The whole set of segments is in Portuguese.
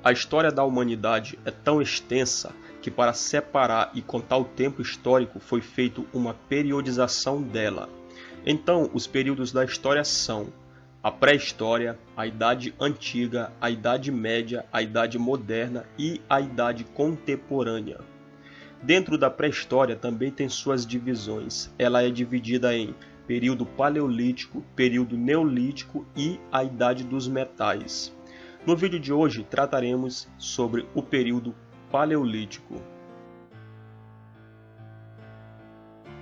A história da humanidade é tão extensa que para separar e contar o tempo histórico foi feita uma periodização dela. Então, os períodos da história são a pré-história, a Idade Antiga, a Idade Média, a Idade Moderna e a Idade Contemporânea. Dentro da pré-história também tem suas divisões. Ela é dividida em período paleolítico, período neolítico e a Idade dos Metais. No vídeo de hoje trataremos sobre o período paleolítico.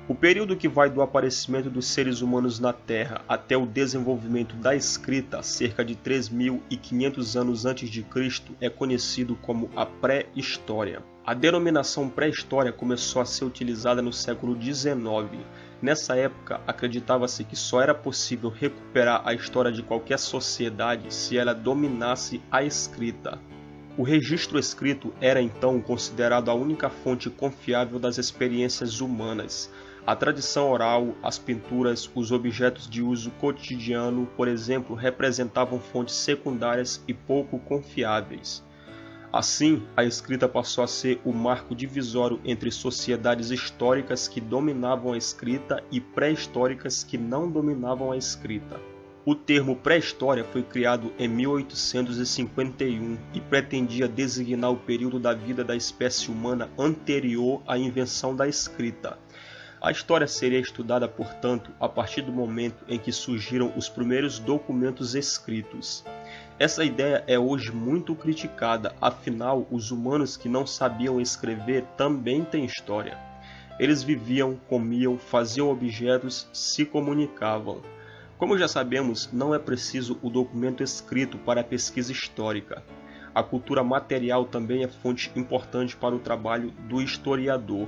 O período que vai do aparecimento dos seres humanos na Terra até o desenvolvimento da escrita, cerca de 3.500 anos antes de Cristo, é conhecido como a pré-história. A denominação pré-história começou a ser utilizada no século XIX. Nessa época, acreditava-se que só era possível recuperar a história de qualquer sociedade se ela dominasse a escrita. O registro escrito era então considerado a única fonte confiável das experiências humanas. A tradição oral, as pinturas, os objetos de uso cotidiano, por exemplo, representavam fontes secundárias e pouco confiáveis. Assim, a escrita passou a ser o marco divisório entre sociedades históricas que dominavam a escrita e pré-históricas que não dominavam a escrita. O termo pré-história foi criado em 1851 e pretendia designar o período da vida da espécie humana anterior à invenção da escrita. A história seria estudada, portanto, a partir do momento em que surgiram os primeiros documentos escritos. Essa ideia é hoje muito criticada, afinal, os humanos que não sabiam escrever também têm história. Eles viviam, comiam, faziam objetos, se comunicavam. Como já sabemos, não é preciso o documento escrito para a pesquisa histórica. A cultura material também é fonte importante para o trabalho do historiador.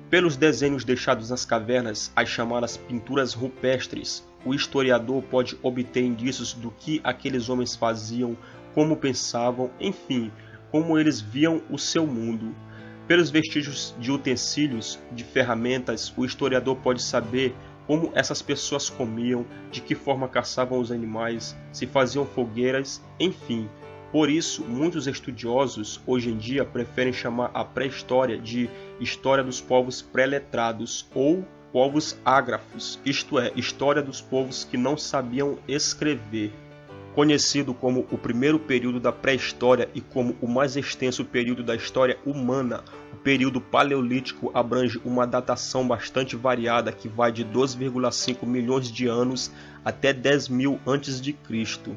Pelos desenhos deixados nas cavernas, as chamadas pinturas rupestres, o historiador pode obter indícios do que aqueles homens faziam, como pensavam, enfim, como eles viam o seu mundo. Pelos vestígios de utensílios, de ferramentas, o historiador pode saber como essas pessoas comiam, de que forma caçavam os animais, se faziam fogueiras, enfim. Por isso, muitos estudiosos hoje em dia preferem chamar a pré-história de História dos Povos Pré-letrados ou Povos Ágrafos, isto é, História dos povos que não sabiam escrever. Conhecido como o primeiro período da pré-história e como o mais extenso período da história humana, o período paleolítico abrange uma datação bastante variada que vai de 2,5 milhões de anos até 10.000 a.C.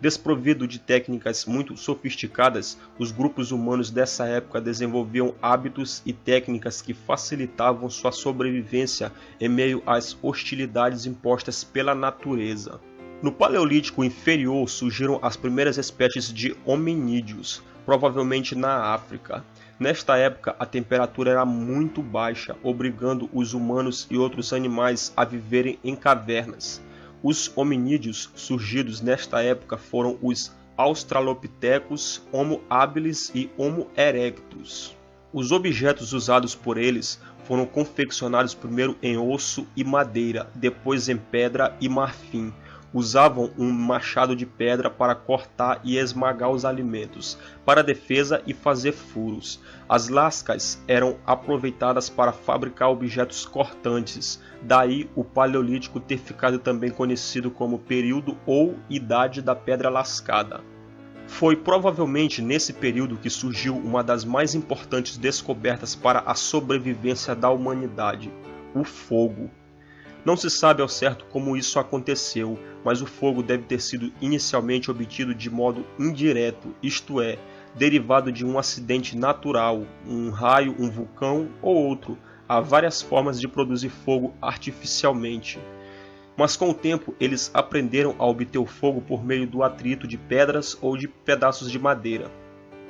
Desprovido de técnicas muito sofisticadas, os grupos humanos dessa época desenvolviam hábitos e técnicas que facilitavam sua sobrevivência em meio às hostilidades impostas pela natureza. No Paleolítico Inferior surgiram as primeiras espécies de hominídeos, provavelmente na África. Nesta época, a temperatura era muito baixa, obrigando os humanos e outros animais a viverem em cavernas. Os hominídeos surgidos nesta época foram os Australopithecus, Homo habilis e Homo erectus. Os objetos usados por eles foram confeccionados primeiro em osso e madeira, depois em pedra e marfim. Usavam um machado de pedra para cortar e esmagar os alimentos, para defesa e fazer furos. As lascas eram aproveitadas para fabricar objetos cortantes, daí o Paleolítico ter ficado também conhecido como período ou Idade da Pedra Lascada. Foi provavelmente nesse período que surgiu uma das mais importantes descobertas para a sobrevivência da humanidade: o fogo. Não se sabe ao certo como isso aconteceu, mas o fogo deve ter sido inicialmente obtido de modo indireto, isto é, derivado de um acidente natural, um raio, um vulcão ou outro. Há várias formas de produzir fogo artificialmente. Mas com o tempo eles aprenderam a obter o fogo por meio do atrito de pedras ou de pedaços de madeira.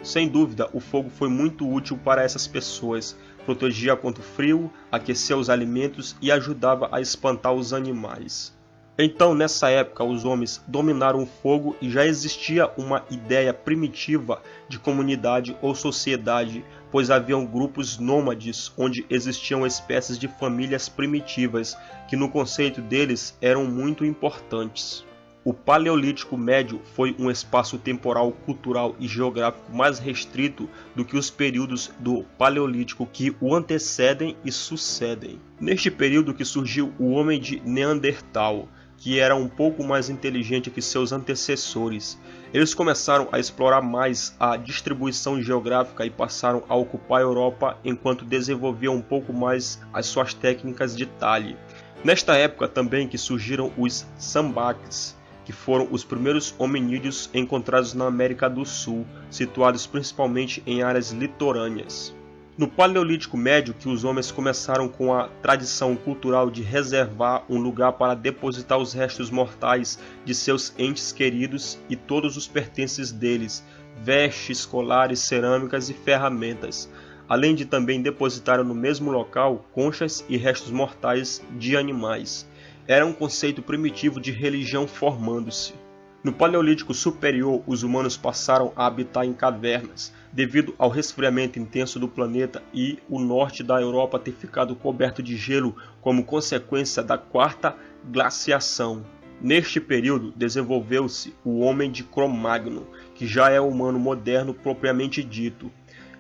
Sem dúvida, o fogo foi muito útil para essas pessoas. Protegia contra o frio, aquecia os alimentos e ajudava a espantar os animais. Então, nessa época, os homens dominaram o fogo e já existia uma ideia primitiva de comunidade ou sociedade, pois haviam grupos nômades onde existiam espécies de famílias primitivas, que no conceito deles eram muito importantes. O Paleolítico Médio foi um espaço temporal, cultural e geográfico mais restrito do que os períodos do Paleolítico que o antecedem e sucedem. Neste período que surgiu o homem de Neandertal, que era um pouco mais inteligente que seus antecessores. Eles começaram a explorar mais a distribuição geográfica e passaram a ocupar a Europa enquanto desenvolviam um pouco mais as suas técnicas de talhe. Nesta época também que surgiram os sambaques, que foram os primeiros hominídeos encontrados na América do Sul, situados principalmente em áreas litorâneas. No Paleolítico Médio que os homens começaram com a tradição cultural de reservar um lugar para depositar os restos mortais de seus entes queridos e todos os pertences deles, vestes, colares, cerâmicas e ferramentas, além de também depositar no mesmo local conchas e restos mortais de animais. Era um conceito primitivo de religião formando-se. No Paleolítico Superior, os humanos passaram a habitar em cavernas, devido ao resfriamento intenso do planeta e o norte da Europa ter ficado coberto de gelo como consequência da quarta glaciação. Neste período, desenvolveu-se o homem de Cro-Magnon, que já é o humano moderno propriamente dito.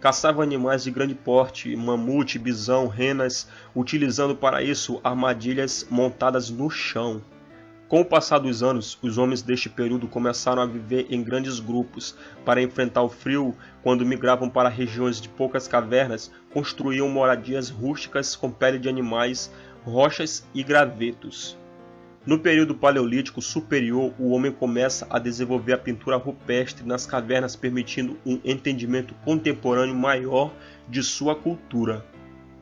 Caçava animais de grande porte, mamute, bisão, renas, utilizando para isso armadilhas montadas no chão. Com o passar dos anos, os homens deste período começaram a viver em grandes grupos. Para enfrentar o frio, quando migravam para regiões de poucas cavernas, construíam moradias rústicas com pele de animais, rochas e gravetos. No período Paleolítico Superior, o homem começa a desenvolver a pintura rupestre nas cavernas, permitindo um entendimento contemporâneo maior de sua cultura.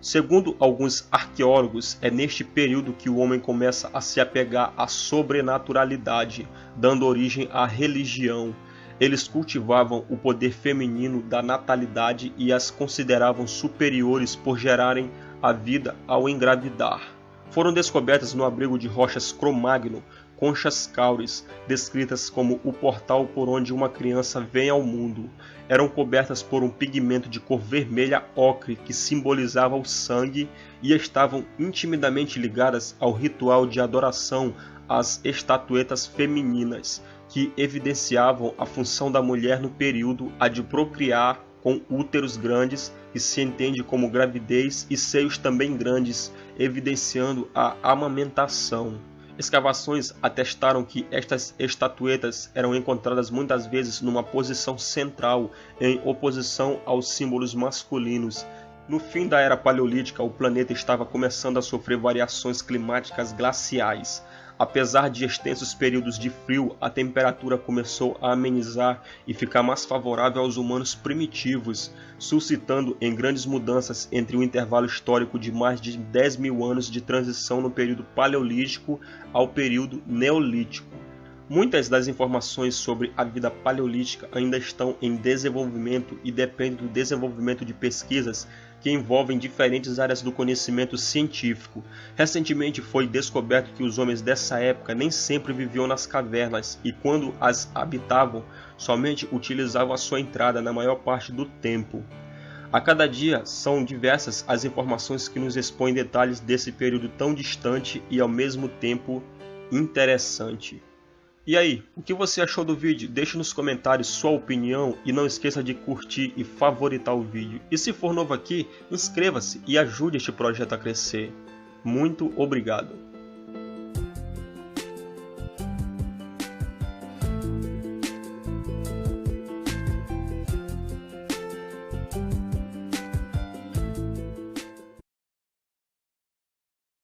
Segundo alguns arqueólogos, é neste período que o homem começa a se apegar à sobrenaturalidade, dando origem à religião. Eles cultivavam o poder feminino da natalidade e as consideravam superiores por gerarem a vida ao engravidar. Foram descobertas no abrigo de rochas Cro-Magnon conchas cauris, descritas como o portal por onde uma criança vem ao mundo. Eram cobertas por um pigmento de cor vermelha ocre que simbolizava o sangue e estavam intimamente ligadas ao ritual de adoração às estatuetas femininas, que evidenciavam a função da mulher no período, a de procriar com úteros grandes, que se entende como gravidez, e seios também grandes, evidenciando a amamentação. Escavações atestaram que estas estatuetas eram encontradas muitas vezes numa posição central, em oposição aos símbolos masculinos. No fim da Era Paleolítica, o planeta estava começando a sofrer variações climáticas glaciais. Apesar de extensos períodos de frio, a temperatura começou a amenizar e ficar mais favorável aos humanos primitivos, suscitando em grandes mudanças entre o intervalo histórico de mais de 10 mil anos de transição no período Paleolítico ao período Neolítico. Muitas das informações sobre a vida paleolítica ainda estão em desenvolvimento e dependem do desenvolvimento de pesquisas que envolvem diferentes áreas do conhecimento científico. Recentemente foi descoberto que os homens dessa época nem sempre viviam nas cavernas e, quando as habitavam, somente utilizavam a sua entrada na maior parte do tempo. A cada dia são diversas as informações que nos expõem detalhes desse período tão distante e ao mesmo tempo interessante. E aí, o que você achou do vídeo? Deixe nos comentários sua opinião e não esqueça de curtir e favoritar o vídeo. E se for novo aqui, inscreva-se e ajude este projeto a crescer. Muito obrigado!